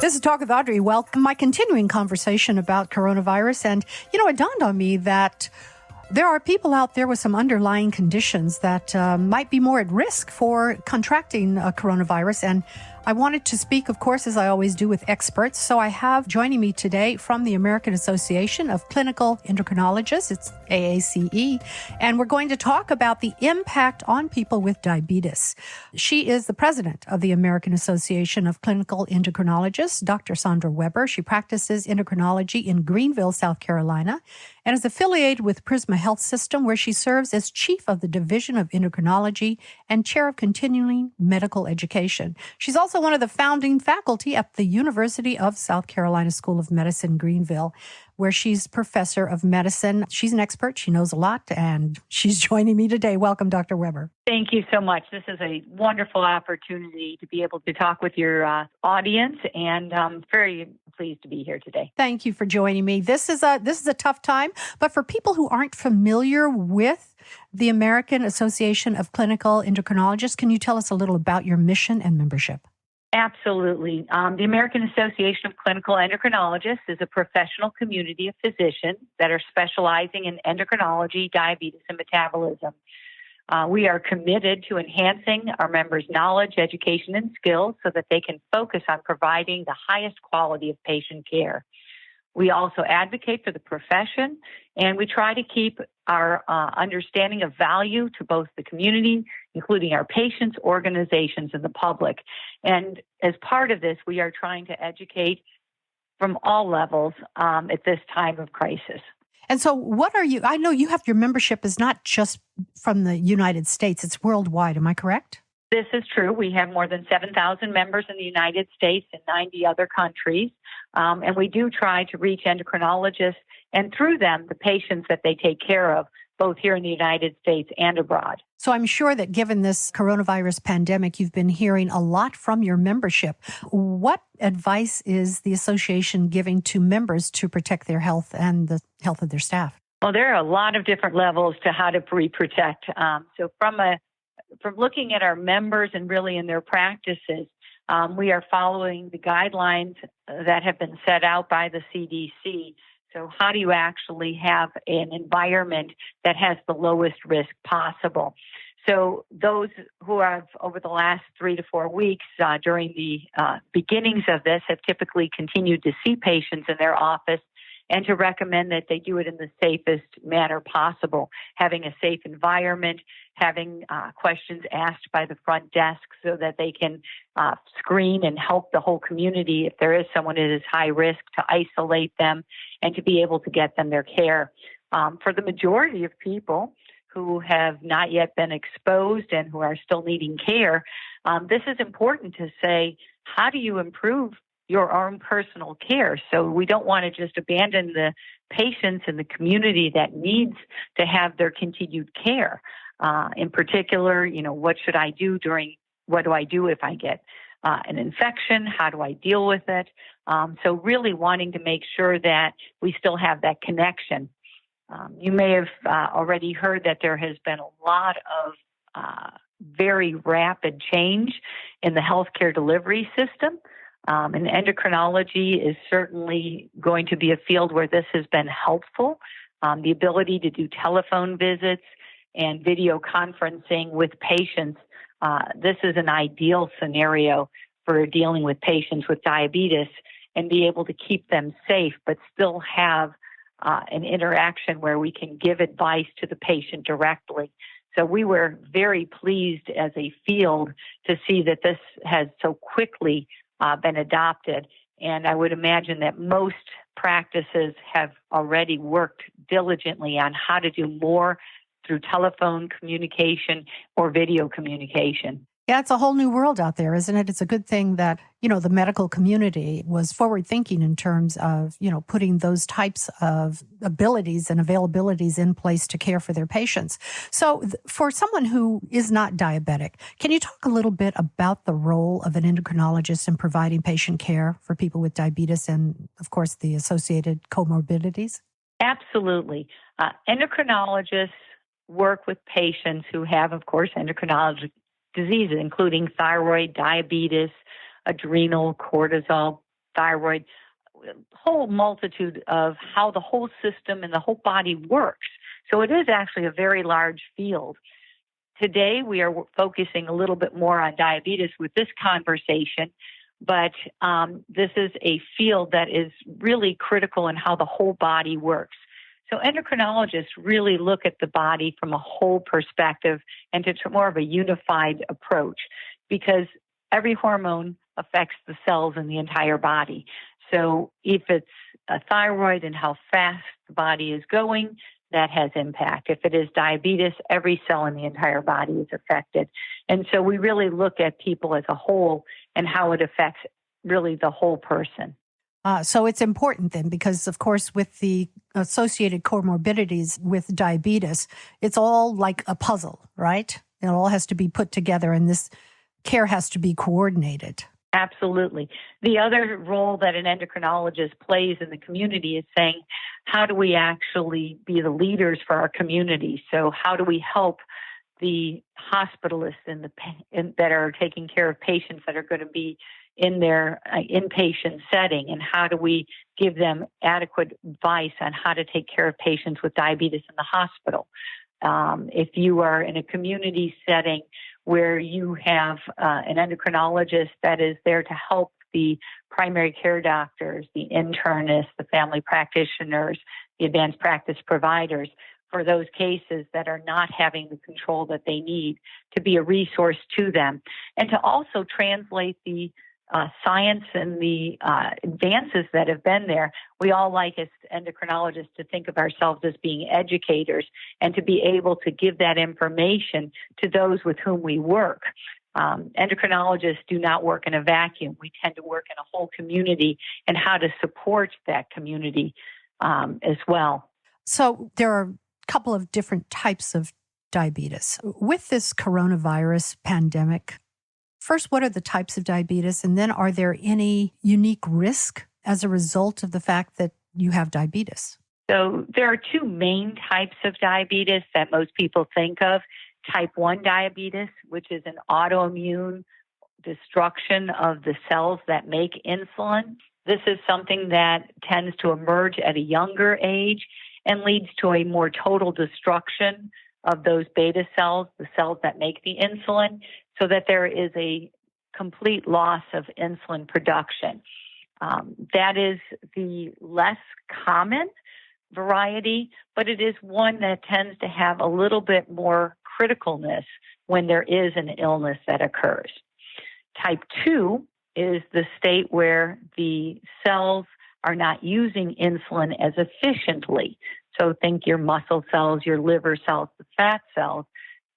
This is Talk with Audrey. Well, my continuing conversation about coronavirus. And, it dawned on me that there are people out there with some underlying conditions that might be more at risk for contracting coronavirus. And I wanted to speak, of course, as I always do, with experts. So I have joining me today from the American Association of Clinical Endocrinologists, it's AACE, and we're going to talk about the impact on people with diabetes. She is the president of the American Association of Clinical Endocrinologists, Dr. Sandra Weber. She practices endocrinology in Greenville, South Carolina, and is affiliated with Prisma Health System, where she serves as chief of the Division of Endocrinology and chair of continuing medical education. She's also one of the founding faculty at the University of South Carolina School of Medicine, Greenville, where she's professor of medicine. She's an expert. She knows a lot, and she's joining me today. Welcome, Dr. Weber. Thank you so much. This is a wonderful opportunity to be able to talk with your audience, and I'm very pleased to be here today. Thank you for joining me. This is a tough time, but for people who aren't familiar with the American Association of Clinical Endocrinologists, can you tell us a little about your mission and membership? Absolutely. The American Association of Clinical Endocrinologists is a professional community of physicians that are specializing in endocrinology, diabetes, and metabolism. We are committed to enhancing our members' knowledge, education, and skills so that they can focus on providing the highest quality of patient care. We also advocate for the profession, and we try to keep our understanding of value to both the community, including our patients, organizations, and the public. And as part of this, we are trying to educate from all levels at this time of crisis. And so what are you, I know you have your membership is not just from the United States, it's worldwide. Am I correct? This is true. We have more than 7,000 members in the United States and 90 other countries. And we do try to reach endocrinologists and through them, the patients that they take care of, both here in the United States and abroad. So I'm sure that given this coronavirus pandemic, you've been hearing a lot from your membership. What advice is the association giving to members to protect their health and the health of their staff? Well, there are a lot of different levels to how to protect. So from looking at our members and really in their practices, we are following the guidelines that have been set out by the CDC. So how do you actually have an environment that has the lowest risk possible? So those who have, over the last 3 to 4 weeks during the beginnings of this, have typically continued to see patients in their office and to recommend that they do it in the safest manner possible, having a safe environment, having questions asked by the front desk so that they can screen and help the whole community if there is someone that is high risk, to isolate them and to be able to get them their care. For the majority of people who have not yet been exposed and who are still needing care, this is important to say, how do you improve your own personal care? So we don't want to just abandon the patients in the community that needs to have their continued care. In particular, what should I do what do I do if I get an infection? How do I deal with it? So really wanting to make sure that we still have that connection. You may have already heard that there has been a lot of very rapid change in the healthcare delivery system. And endocrinology is certainly going to be a field where this has been helpful. The ability to do telephone visits and video conferencing with patients, this is an ideal scenario for dealing with patients with diabetes and be able to keep them safe, but still have an interaction where we can give advice to the patient directly. So we were very pleased as a field to see that this has so quickly been adopted. And I would imagine that most practices have already worked diligently on how to do more through telephone communication or video communication. Yeah, it's a whole new world out there, isn't it? It's a good thing that, the medical community was forward thinking in terms of, putting those types of abilities and availabilities in place to care for their patients. So for someone who is not diabetic, can you talk a little bit about the role of an endocrinologist in providing patient care for people with diabetes and, of course, the associated comorbidities? Absolutely. Endocrinologists work with patients who have, of course, endocrinologic diseases, including thyroid, diabetes, adrenal, cortisol, thyroid, whole multitude of how the whole system and the whole body works. So it is actually a very large field. Today, we are focusing a little bit more on diabetes with this conversation, but this is a field that is really critical in how the whole body works. So endocrinologists really look at the body from a whole perspective and to more of a unified approach, because every hormone affects the cells in the entire body. So if it's a thyroid and how fast the body is going, that has impact. If it is diabetes, every cell in the entire body is affected. And so we really look at people as a whole and how it affects really the whole person. So it's important then, because of course with the associated comorbidities with diabetes, it's all like a puzzle, right? It all has to be put together and this care has to be coordinated. Absolutely. The other role that an endocrinologist plays in the community is saying, how do we actually be the leaders for our community? So how do we help the hospitalists that are taking care of patients that are going to be in their inpatient setting, and how do we give them adequate advice on how to take care of patients with diabetes in the hospital? If you are in a community setting where you have an endocrinologist that is there to help the primary care doctors, the internists, the family practitioners, the advanced practice providers, for those cases that are not having the control that they need, to be a resource to them, and to also translate the science and the advances that have been there. We all like as endocrinologists to think of ourselves as being educators and to be able to give that information to those with whom we work. Endocrinologists do not work in a vacuum. We tend to work in a whole community and how to support that community as well. So there are a couple of different types of diabetes. With this coronavirus pandemic, first, what are the types of diabetes? And then are there any unique risk as a result of the fact that you have diabetes? So there are two main types of diabetes that most people think of. Type 1 diabetes, which is an autoimmune destruction of the cells that make insulin. This is something that tends to emerge at a younger age and leads to a more total destruction of those beta cells, the cells that make the insulin, so that there is a complete loss of insulin production. That is the less common variety, but it is one that tends to have a little bit more criticalness when there is an illness that occurs. Type 2 is the state where the cells are not using insulin as efficiently. So think your muscle cells, your liver cells, the fat cells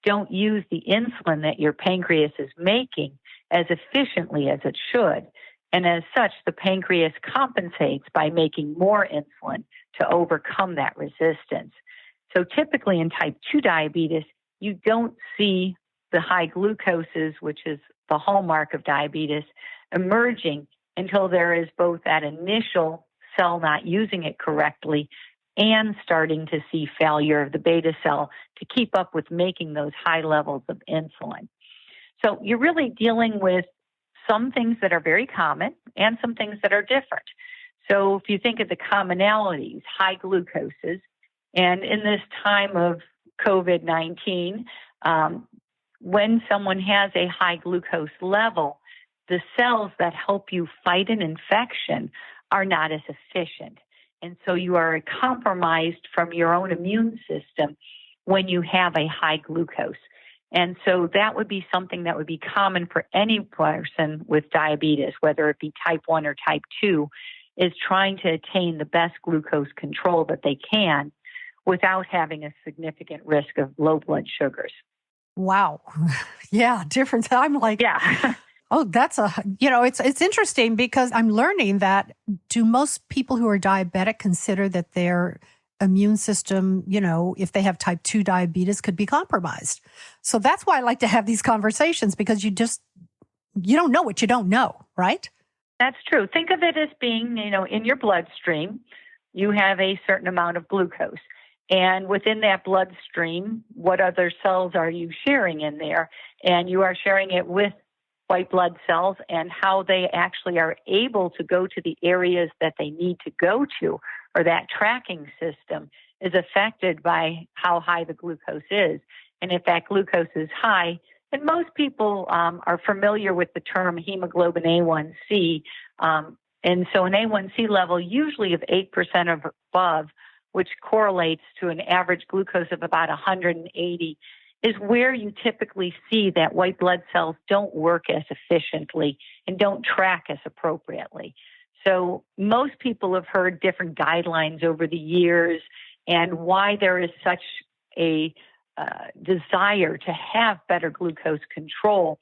don't use the insulin that your pancreas is making as efficiently as it should. And as such, the pancreas compensates by making more insulin to overcome that resistance. So typically in type 2 diabetes, you don't see the high glucoses, which is the hallmark of diabetes, emerging until there is both that initial cell not using it correctly and starting to see failure of the beta cell to keep up with making those high levels of insulin. So you're really dealing with some things that are very common and some things that are different. So if you think of the commonalities, high glucoses, and in this time of COVID-19, when someone has a high glucose level, the cells that help you fight an infection are not as efficient. And so you are compromised from your own immune system when you have a high glucose. And so that would be something that would be common for any person with diabetes, whether it be type 1 or type 2, is trying to attain the best glucose control that they can without having a significant risk of low blood sugars. Wow. Yeah, different. I'm like, yeah. Oh, that's it's interesting because I'm learning that do most people who are diabetic consider that their immune system, if they have type 2 diabetes, could be compromised. So that's why I like to have these conversations, because you don't know what you don't know, right? That's true. Think of it as being, in your bloodstream, you have a certain amount of glucose. And within that bloodstream, what other cells are you sharing in there? And you are sharing it with white blood cells and how they actually are able to go to the areas that they need to go to, or that tracking system is affected by how high the glucose is. And if that glucose is high, and most people are familiar with the term hemoglobin A1c, and so an A1c level usually of 8% or above, which correlates to an average glucose of about 180, is where you typically see that white blood cells don't work as efficiently and don't track as appropriately. So most people have heard different guidelines over the years, and why there is such a desire to have better glucose control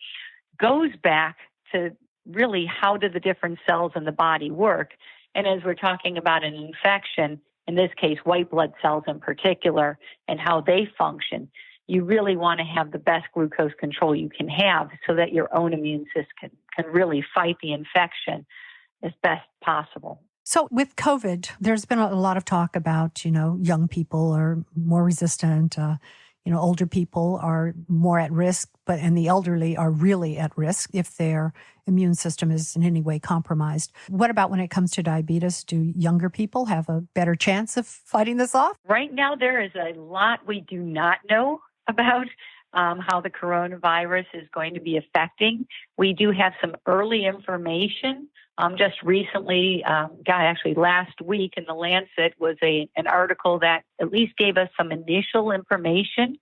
goes back to really how do the different cells in the body work. And as we're talking about an infection, in this case, white blood cells in particular, and how they function, you really want to have the best glucose control you can have so that your own immune system can really fight the infection as best possible. So with COVID, there's been a lot of talk about, young people are more resistant, older people are more at risk, and the elderly are really at risk if their immune system is in any way compromised. What about when it comes to diabetes? Do younger people have a better chance of fighting this off? Right now, there is a lot we do not know about how the coronavirus is going to be affecting. We do have some early information. Just recently, actually last week in The Lancet was an article that at least gave us some initial information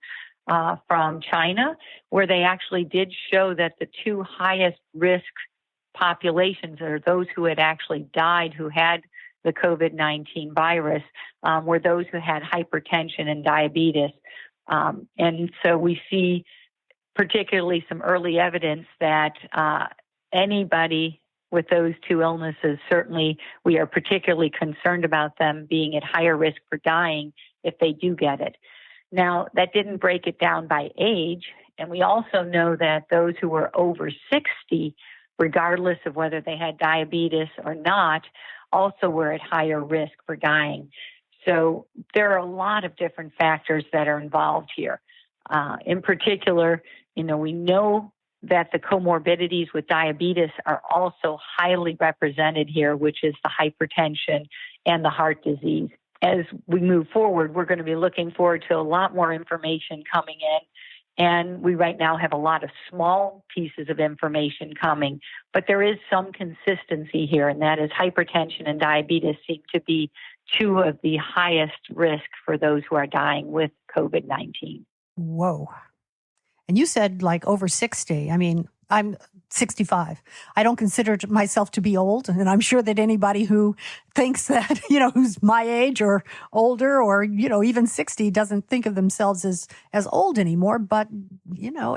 from China, where they actually did show that the two highest risk populations are those who had actually died, who had the COVID-19 virus, were those who had hypertension and diabetes. And so we see particularly some early evidence that anybody with those two illnesses, certainly we are particularly concerned about them being at higher risk for dying if they do get it. Now, that didn't break it down by age, and we also know that those who were over 60, regardless of whether they had diabetes or not, also were at higher risk for dying. So there are a lot of different factors that are involved here. In particular, we know that the comorbidities with diabetes are also highly represented here, which is the hypertension and the heart disease. As we move forward, we're going to be looking forward to a lot more information coming in. And we right now have a lot of small pieces of information coming, but there is some consistency here, and that is hypertension and diabetes seem to be two of the highest risk for those who are dying with COVID-19. Whoa. And you said like over 60. I mean, I'm 65. I don't consider myself to be old. And I'm sure that anybody who thinks that, who's my age or older or, even 60 doesn't think of themselves as old anymore. But,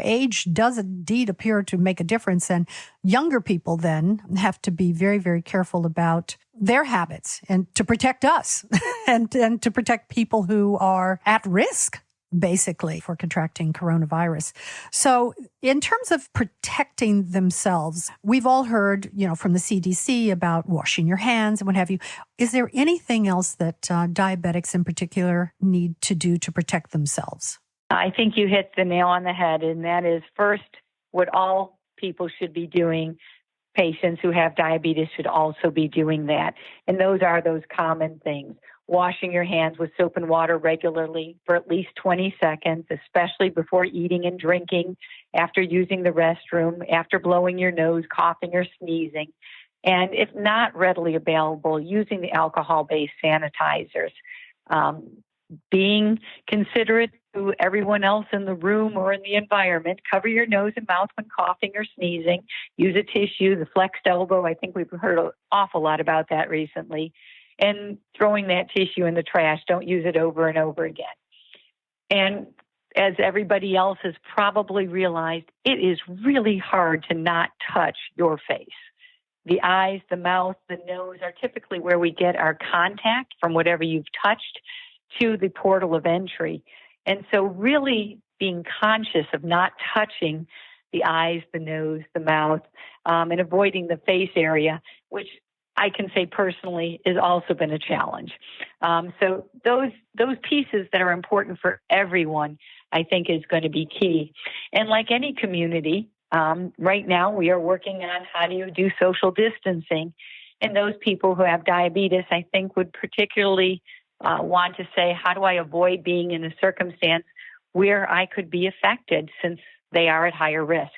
age does indeed appear to make a difference. And younger people then have to be very, very careful about their habits and to protect us and to protect people who are at risk, basically, for contracting coronavirus. So in terms of protecting themselves, we've all heard, from the CDC about washing your hands and what have you. Is there anything else that diabetics in particular need to do to protect themselves? I think you hit the nail on the head, and that is first what all people should be doing. Patients who have diabetes should also be doing that. And those are those common things. Washing your hands with soap and water regularly for at least 20 seconds, especially before eating and drinking, after using the restroom, after blowing your nose, coughing or sneezing. And if not readily available, using the alcohol-based sanitizers. Being considerate to everyone else in the room or in the environment. Cover your nose and mouth when coughing or sneezing. Use a tissue, the flexed elbow. I think we've heard an awful lot about that recently. And throwing that tissue in the trash. Don't use it over and over again. And as everybody else has probably realized, it is really hard to not touch your face. The eyes, the mouth, the nose are typically where we get our contact from whatever you've touched to the portal of entry. And so really being conscious of not touching the eyes, the nose, the mouth, and avoiding the face area, which I can say personally has also been a challenge. So those pieces that are important for everyone, I think, is going to be key. And like any community, Right now, we are working on how do you do social distancing. And those people who have diabetes, I think, would particularly want to say, how do I avoid being in a circumstance where I could be affected since they are at higher risk?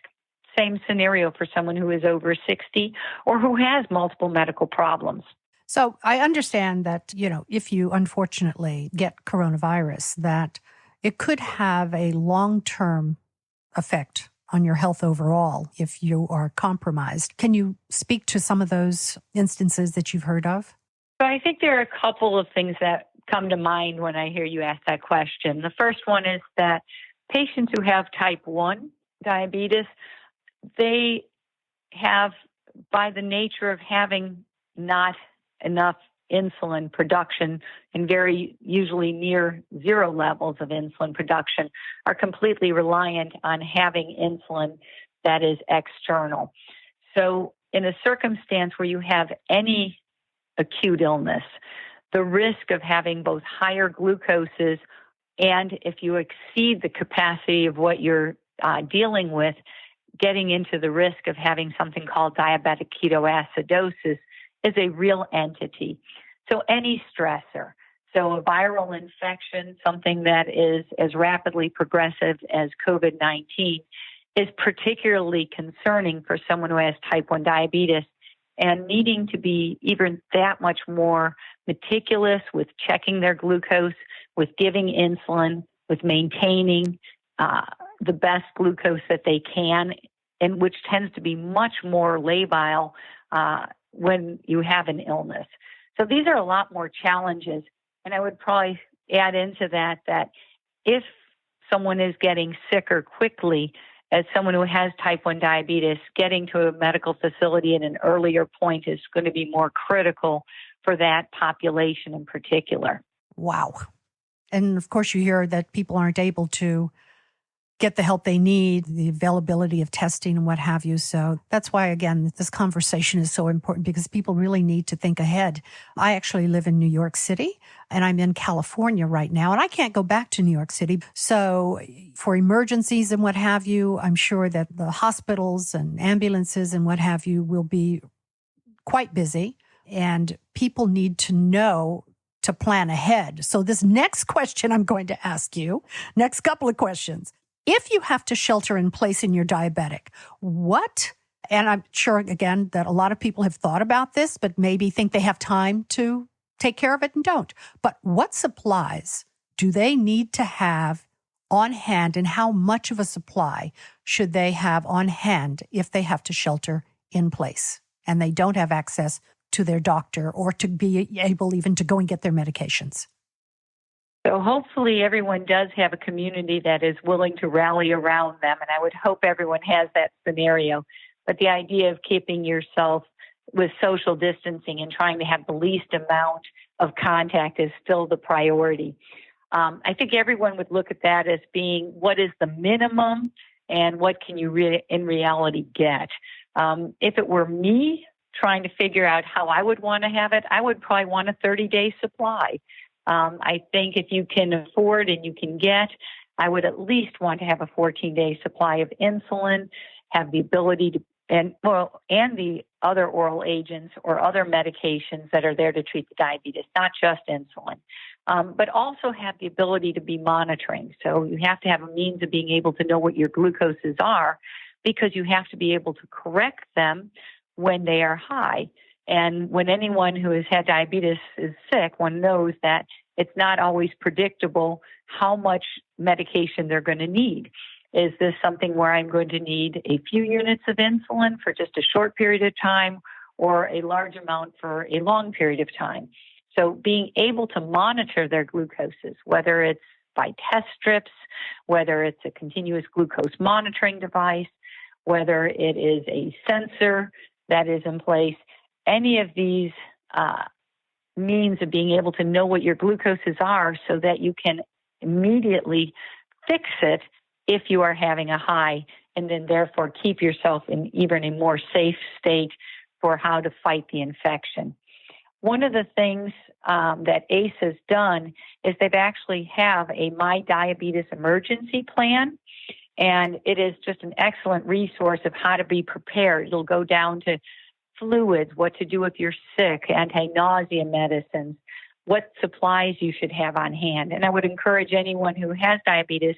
Same scenario for someone who is over 60 or who has multiple medical problems. So I understand that, if you unfortunately get coronavirus, that it could have a long-term effect on your health overall if you are compromised. Can you speak to some of those instances that you've heard of? So I think there are a couple of things that come to mind when I hear you ask that question. The first one is that patients who have type 1 diabetes, they have, by the nature of having not enough insulin production and very usually near zero levels of insulin production, are completely reliant on having insulin that is external. So in a circumstance where you have any acute illness, the risk of having both higher glucoses and if you exceed the capacity of what you're dealing with, getting into the risk of having something called diabetic ketoacidosis is a real entity. So any stressor, so a viral infection, something that is as rapidly progressive as COVID-19, is particularly concerning for someone who has type 1 diabetes and needing to be even that much more meticulous with checking their glucose, with giving insulin, with maintaining the best glucose that they can, and which tends to be much more labile when you have an illness. So these are a lot more challenges. And I would probably add into that if someone is getting sicker quickly, as someone who has type 1 diabetes, getting to a medical facility at an earlier point is going to be more critical for that population in particular. Wow. And of course, you hear that people aren't able to get the help they need, the availability of testing and what have you. So that's why, again, this conversation is so important because people really need to think ahead. I actually live in New York City and I'm in California right now and I can't go back to New York City. So for emergencies and what have you, I'm sure that the hospitals and ambulances and what have you will be quite busy and people need to know to plan ahead. So this next question I'm going to ask you, next couple of questions. If you have to shelter in place and you're diabetic, and I'm sure, again, that a lot of people have thought about this, but maybe think they have time to take care of it and don't. But what supplies do they need to have on hand and how much of a supply should they have on hand if they have to shelter in place and they don't have access to their doctor or to be able even to go and get their medications? So hopefully everyone does have a community that is willing to rally around them, and I would hope everyone has that scenario. But the idea of keeping yourself with social distancing and trying to have the least amount of contact is still the priority. I think everyone would look at that as being what is the minimum and what can you in reality get. If it were me trying to figure out how I would want to have it, I would probably want a 30-day supply. I think if you can afford and you can get, I would at least want to have a 14-day supply of insulin, have the ability to, and the other oral agents or other medications that are there to treat the diabetes, not just insulin, but also have the ability to be monitoring. So you have to have a means of being able to know what your glucoses are because you have to be able to correct them when they are high. And when anyone who has had diabetes is sick, one knows that it's not always predictable how much medication they're going to need. Is this something where I'm going to need a few units of insulin for just a short period of time or a large amount for a long period of time? So being able to monitor their glucoses, whether it's by test strips, whether it's a continuous glucose monitoring device, whether it is a sensor that is in place, any of these means of being able to know what your glucoses are so that you can immediately fix it if you are having a high, and then therefore keep yourself in even a more safe state for how to fight the infection. One of the things that ACE has done is they've actually have a My Diabetes emergency plan. And it is just an excellent resource of how to be prepared. It'll go down to fluids, what to do if you're sick, anti-nausea medicines, what supplies you should have on hand. And I would encourage anyone who has diabetes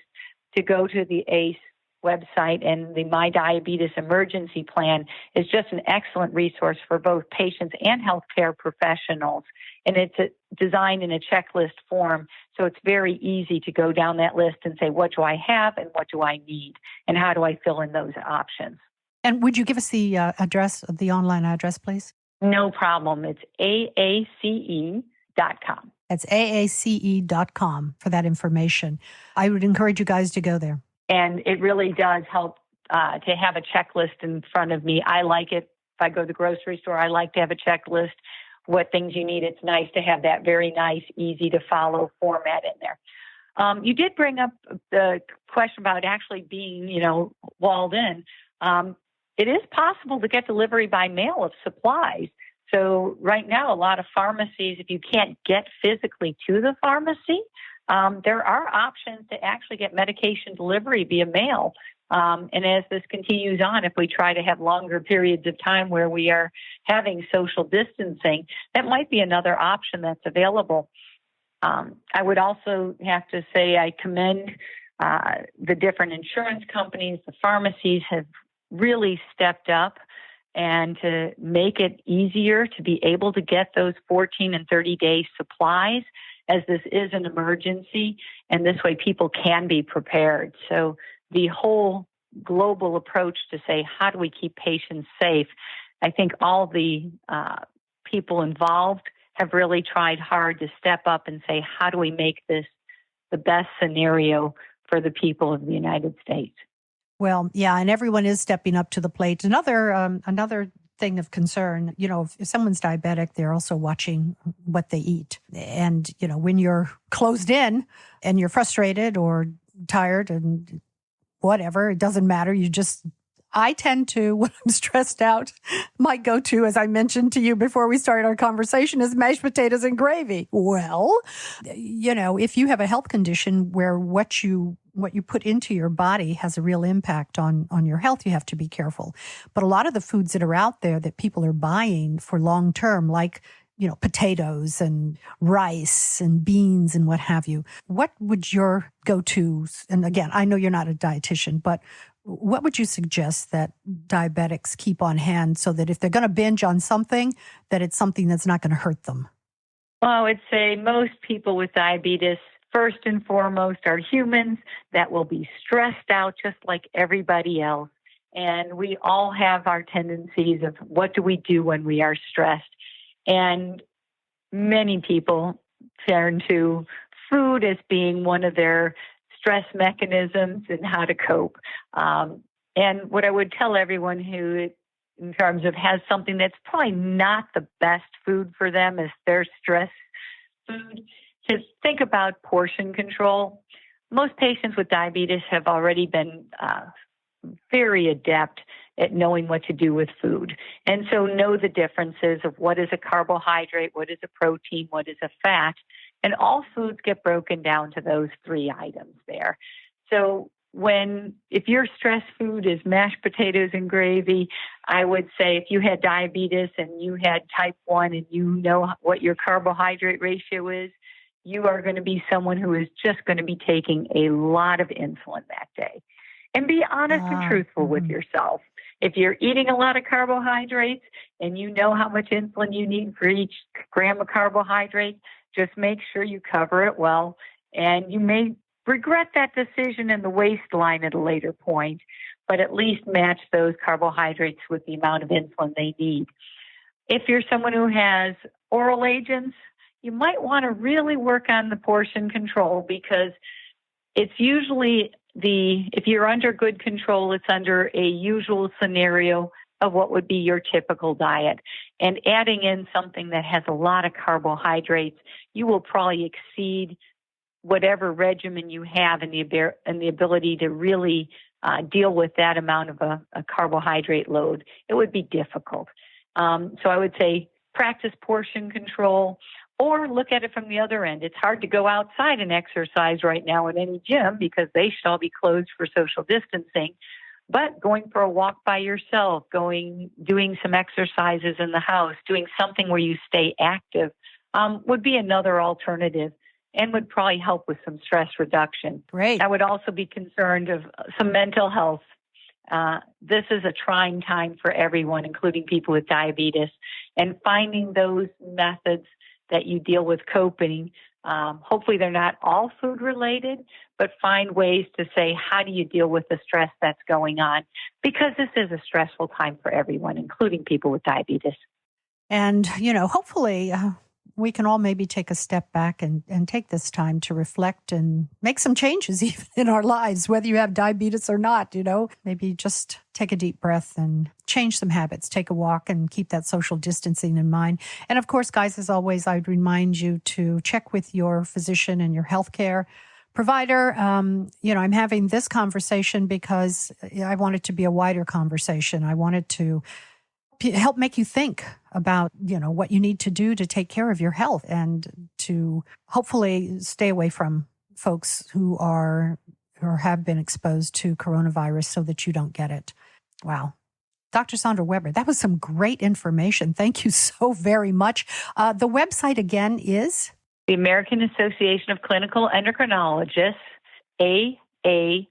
to go to the ACE website, and the My Diabetes Emergency Plan is just an excellent resource for both patients and healthcare professionals. And it's designed in a checklist form, so it's very easy to go down that list and say, what do I have and what do I need, and how do I fill in those options? And would you give us the address, the online address, please? No problem. It's AACE.com. That's AACE.com for that information. I would encourage you guys to go there. And it really does help to have a checklist in front of me. I like it. If I go to the grocery store, I like to have a checklist, what things you need. It's nice to have that very nice, easy to follow format in there. You did bring up the question about actually being, walled in. It is possible to get delivery by mail of supplies. So right now, a lot of pharmacies, if you can't get physically to the pharmacy, there are options to actually get medication delivery via mail. And as this continues on, if we try to have longer periods of time where we are having social distancing, that might be another option that's available. I would also have to say I commend the different insurance companies. The pharmacies have really stepped up and to make it easier to be able to get those 14 and 30-day supplies, as this is an emergency, and this way people can be prepared. So the whole global approach to say, how do we keep patients safe? I think all the people involved have really tried hard to step up and say, how do we make this the best scenario for the people of the United States? Well, yeah, and everyone is stepping up to the plate. Another thing of concern, if someone's diabetic, they're also watching what they eat. And, when you're closed in and you're frustrated or tired and whatever, it doesn't matter. I tend to, when I'm stressed out, my go-to, as I mentioned to you before we started our conversation, is mashed potatoes and gravy. Well, if you have a health condition where what you put into your body has a real impact on your health, you have to be careful. But a lot of the foods that are out there that people are buying for long term, like potatoes and rice and beans and what have you. What would your go-tos, and again, I know you're not a dietitian, but what would you suggest that diabetics keep on hand so that if they're going to binge on something, that it's something that's not going to hurt them? Well, I would say most people with diabetes, first and foremost, are humans that will be stressed out just like everybody else. And we all have our tendencies of what do we do when we are stressed. And many people turn to food as being one of their stress mechanisms and how to cope. And what I would tell everyone who, in terms of has something that's probably not the best food for them as their stress food, to think about portion control. Most patients with diabetes have already been very adept at knowing what to do with food. And so know the differences of what is a carbohydrate, what is a protein, what is a fat. And all foods get broken down to those three items there. So if your stress food is mashed potatoes and gravy, I would say if you had diabetes and you had type 1 and you know what your carbohydrate ratio is, you are going to be someone who is just going to be taking a lot of insulin that day. And be honest and truthful with yourself. If you're eating a lot of carbohydrates and you know how much insulin you need for each gram of carbohydrate, just make sure you cover it well. And you may regret that decision in the waistline at a later point, but at least match those carbohydrates with the amount of insulin they need. If you're someone who has oral agents, you might want to really work on the portion control, because it's usually if you're under good control, it's under a usual scenario of what would be your typical diet. And adding in something that has a lot of carbohydrates, you will probably exceed whatever regimen you have and the ability to really deal with that amount of a carbohydrate load. It would be difficult. So I would say practice portion control. Or look at it from the other end. It's hard to go outside and exercise right now in any gym because they should all be closed for social distancing. But going for a walk by yourself, doing some exercises in the house, doing something where you stay active would be another alternative and would probably help with some stress reduction. Great. I would also be concerned of some mental health. This is a trying time for everyone, including people with diabetes, and finding those methods that you deal with coping. Hopefully they're not all food related, but find ways to say, how do you deal with the stress that's going on? Because this is a stressful time for everyone, including people with diabetes. And, hopefully we can all maybe take a step back and take this time to reflect and make some changes even in our lives, whether you have diabetes or not, maybe just take a deep breath and change some habits, take a walk and keep that social distancing in mind. And of course, guys, as always, I'd remind you to check with your physician and your healthcare provider. I'm having this conversation because I want it to be a wider conversation. I wanted to help make you think about, what you need to do to take care of your health and to hopefully stay away from folks who are or have been exposed to coronavirus so that you don't get it. Wow. Dr. Sandra Weber, that was some great information. Thank you so very much. The website again is? The American Association of Clinical Endocrinologists, AACE.com.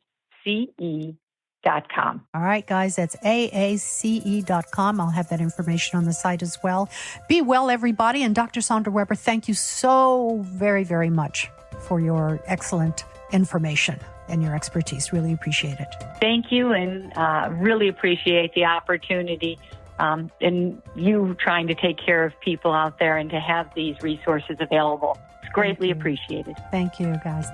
All right, guys, that's AACE.com. I'll have that information on the site as well. Be well, everybody. And Dr. Sandra Weber, thank you so very, very much for your excellent information and your expertise. Really appreciate it. Thank you, and really appreciate the opportunity and you trying to take care of people out there and to have these resources available. It's greatly appreciated. Thank you, guys.